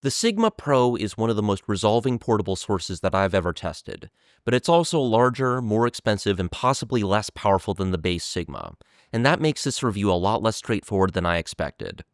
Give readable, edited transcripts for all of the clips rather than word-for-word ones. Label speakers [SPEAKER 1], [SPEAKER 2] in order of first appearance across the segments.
[SPEAKER 1] The Sigma Pro is one of the most resolving portable sources that I've ever tested, but it's also larger, more expensive, and possibly less powerful than the base Sigma, and that makes this review a lot less straightforward than I expected.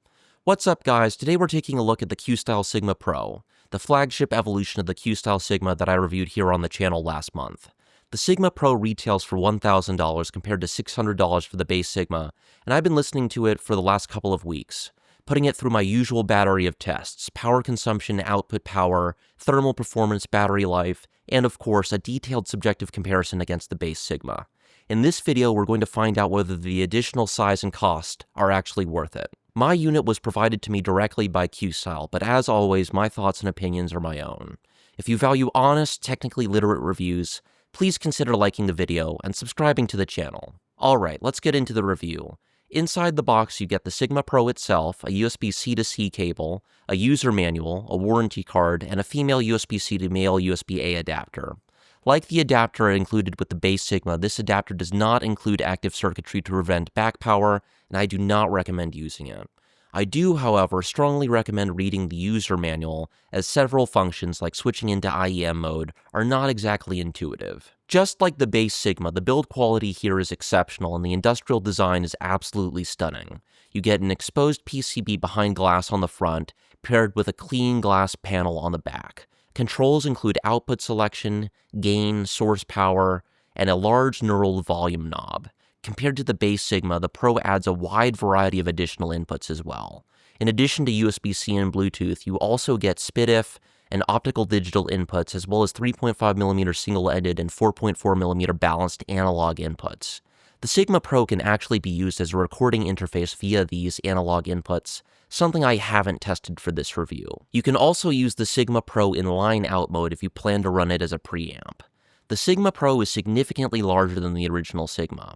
[SPEAKER 1] What's up, guys? Today we're taking a look at the Questyle Sigma Pro, the flagship evolution of the Questyle Sigma that I reviewed here on the channel last month. The Sigma Pro retails for $1,000 compared to $600 for the base Sigma, and I've been listening to it for the last couple of weeks, putting it through my usual battery of tests: power consumption, output power, thermal performance, battery life, and of course, a detailed subjective comparison against the base Sigma. In this video, we're going to find out whether the additional size and cost are actually worth it. My unit was provided to me directly by Questyle, but as always, my thoughts and opinions are my own. If you value honest, technically literate reviews, please consider liking the video and subscribing to the channel. Alright, let's get into the review. Inside the box, you get the Sigma Pro itself, a USB-C to C cable, a user manual, a warranty card, and a female USB-C to male USB-A adapter. Like the adapter included with the base Sigma, this adapter does not include active circuitry to prevent back power, and I do not recommend using it. I do, however, strongly recommend reading the user manual, as several functions like switching into IEM mode are not exactly intuitive. Just like the base Sigma, the build quality here is exceptional and the industrial design is absolutely stunning. You get an exposed PCB behind glass on the front, paired with a clean glass panel on the back. Controls include output selection, gain, source power, and a large knurled volume knob. Compared to the base Sigma, the Pro adds a wide variety of additional inputs as well. In addition to USB-C and Bluetooth, you also get SPDIF and optical digital inputs, as well as 3.5mm single-ended and 4.4mm balanced analog inputs. The Sigma Pro can actually be used as a recording interface via these analog inputs, something I haven't tested for this review. You can also use the Sigma Pro in line-out mode if you plan to run it as a preamp. The Sigma Pro is significantly larger than the original Sigma.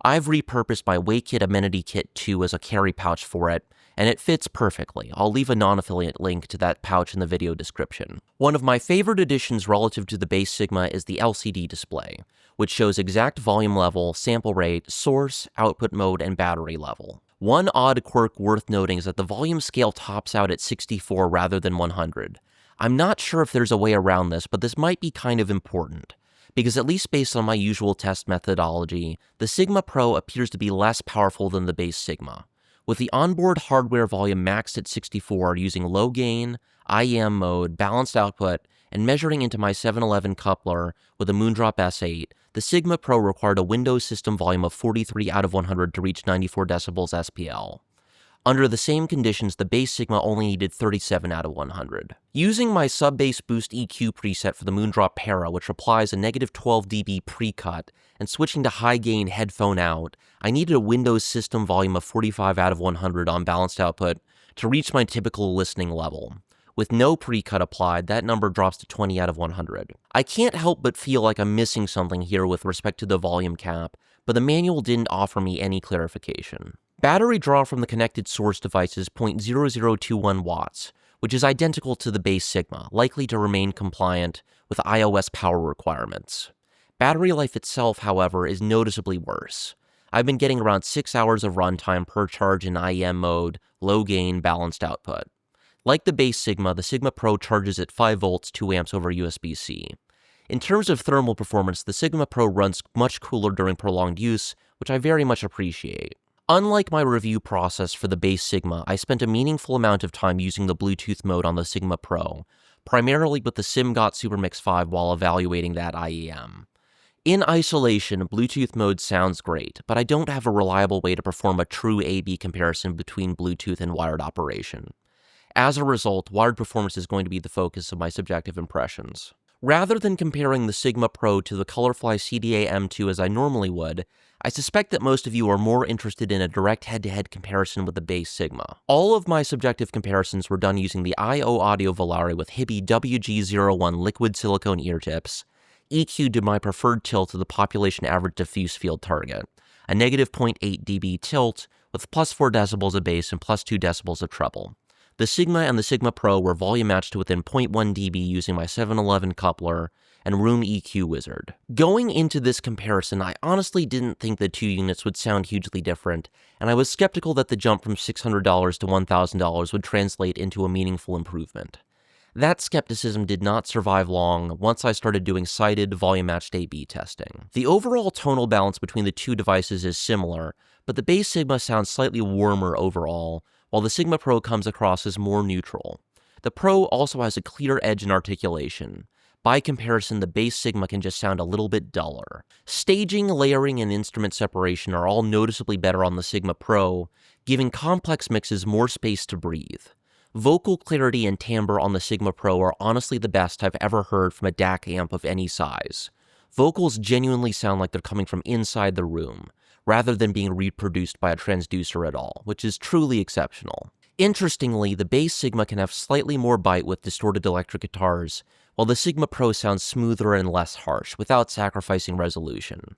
[SPEAKER 1] I've repurposed my WayKit Amenity Kit 2 as a carry pouch for it, and it fits perfectly. I'll leave a non-affiliate link to that pouch in the video description. One of my favorite additions relative to the base Sigma is the LCD display, which shows exact volume level, sample rate, source, output mode, and battery level. One odd quirk worth noting is that the volume scale tops out at 64 rather than 100. I'm not sure if there's a way around this, but this might be kind of important, because at least based on my usual test methodology, the Sigma Pro appears to be less powerful than the base Sigma. With the onboard hardware volume maxed at 64 using low gain, IEM mode, balanced output, and measuring into my 711 coupler with a Moondrop S8, the Sigma Pro required a Windows system volume of 43 out of 100 to reach 94 decibels SPL. Under the same conditions, the base Sigma only needed 37 out of 100. Using my sub-bass boost EQ preset for the Moondrop Para, which applies a negative 12 dB pre-cut, and switching to high-gain headphone out, I needed a Windows system volume of 45 out of 100 on balanced output to reach my typical listening level. With no pre-cut applied, that number drops to 20 out of 100. I can't help but feel like I'm missing something here with respect to the volume cap, but the manual didn't offer me any clarification. Battery draw from the connected source device is 0.0021 watts, which is identical to the base Sigma, likely to remain compliant with iOS power requirements. Battery life itself, however, is noticeably worse. I've been getting around 6 hours of runtime per charge in IEM mode, low gain, balanced output. Like the base Sigma, the Sigma Pro charges at 5 volts, 2 amps over USB-C. In terms of thermal performance, the Sigma Pro runs much cooler during prolonged use, which I very much appreciate. Unlike my review process for the base Sigma, I spent a meaningful amount of time using the Bluetooth mode on the Sigma Pro, primarily with the SimGot SuperMix 5 while evaluating that IEM. In isolation, Bluetooth mode sounds great, but I don't have a reliable way to perform a true A/B comparison between Bluetooth and wired operation. As a result, wired performance is going to be the focus of my subjective impressions. Rather than comparing the Sigma Pro to the Colorfly CDA M2 as I normally would, I suspect that most of you are more interested in a direct head-to-head comparison with the base Sigma. All of my subjective comparisons were done using the IO Audio Volare with Hibby WG01 liquid silicone ear tips, EQ'd to my preferred tilt to the population average diffuse field target, a negative 0.8 dB tilt with plus 4 decibels of bass and plus 2 decibels of treble. The Sigma and the Sigma Pro were volume matched to within 0.1 dB using my 711 coupler and Room EQ Wizard. Going into this comparison, I honestly didn't think the two units would sound hugely different, and I was skeptical that the jump from $600 to $1,000 would translate into a meaningful improvement. That skepticism did not survive long once I started doing cited, volume-matched A/B testing. The overall tonal balance between the two devices is similar, but the Bass Sigma sounds slightly warmer overall, while the Sigma Pro comes across as more neutral. The Pro also has a clear edge in articulation. By comparison, the Bass Sigma can just sound a little bit duller. Staging, layering, and instrument separation are all noticeably better on the Sigma Pro, giving complex mixes more space to breathe. Vocal clarity and timbre on the Sigma Pro are honestly the best I've ever heard from a DAC amp of any size. Vocals genuinely sound like they're coming from inside the room, rather than being reproduced by a transducer at all, which is truly exceptional. Interestingly, the Bass Sigma can have slightly more bite with distorted electric guitars, while the Sigma Pro sounds smoother and less harsh, without sacrificing resolution.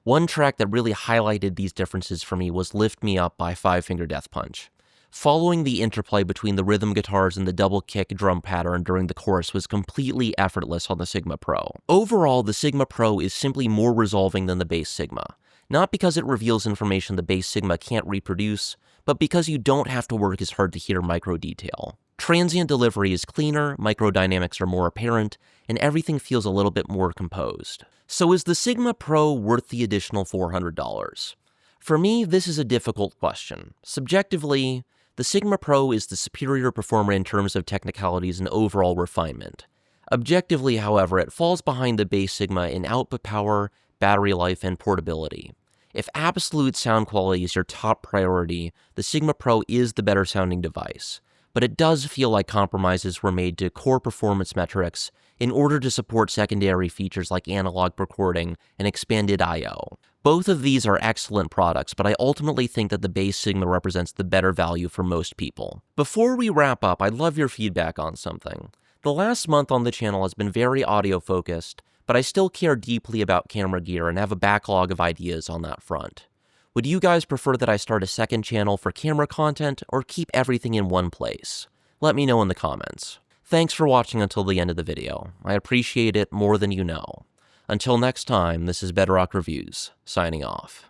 [SPEAKER 1] One track that really highlighted these differences for me was Lift Me Up by Five Finger Death Punch. Following the interplay between the rhythm guitars and the double kick drum pattern during the chorus was completely effortless on the Sigma Pro. Overall, the Sigma Pro is simply more resolving than the Bass Sigma. Not because it reveals information the Bass Sigma can't reproduce, but because you don't have to work as hard to hear micro detail. Transient delivery is cleaner, microdynamics are more apparent, and everything feels a little bit more composed. So is the Sigma Pro worth the additional $400? For me, this is a difficult question. Subjectively, the Sigma Pro is the superior performer in terms of technicalities and overall refinement. Objectively, however, it falls behind the Bass Sigma in output power, battery life, and portability. If absolute sound quality is your top priority, the Sigma Pro is the better sounding device, but it does feel like compromises were made to core performance metrics in order to support secondary features like analog recording and expanded I/O. Both of these are excellent products, but I ultimately think that the Bass Sigma represents the better value for most people. Before we wrap up, I'd love your feedback on something. The last month on the channel has been very audio-focused, but I still care deeply about camera gear and have a backlog of ideas on that front. Would you guys prefer that I start a second channel for camera content, or keep everything in one place? Let me know in the comments. Thanks for watching until the end of the video. I appreciate it more than you know. Until next time, this is Bedrock Reviews, signing off.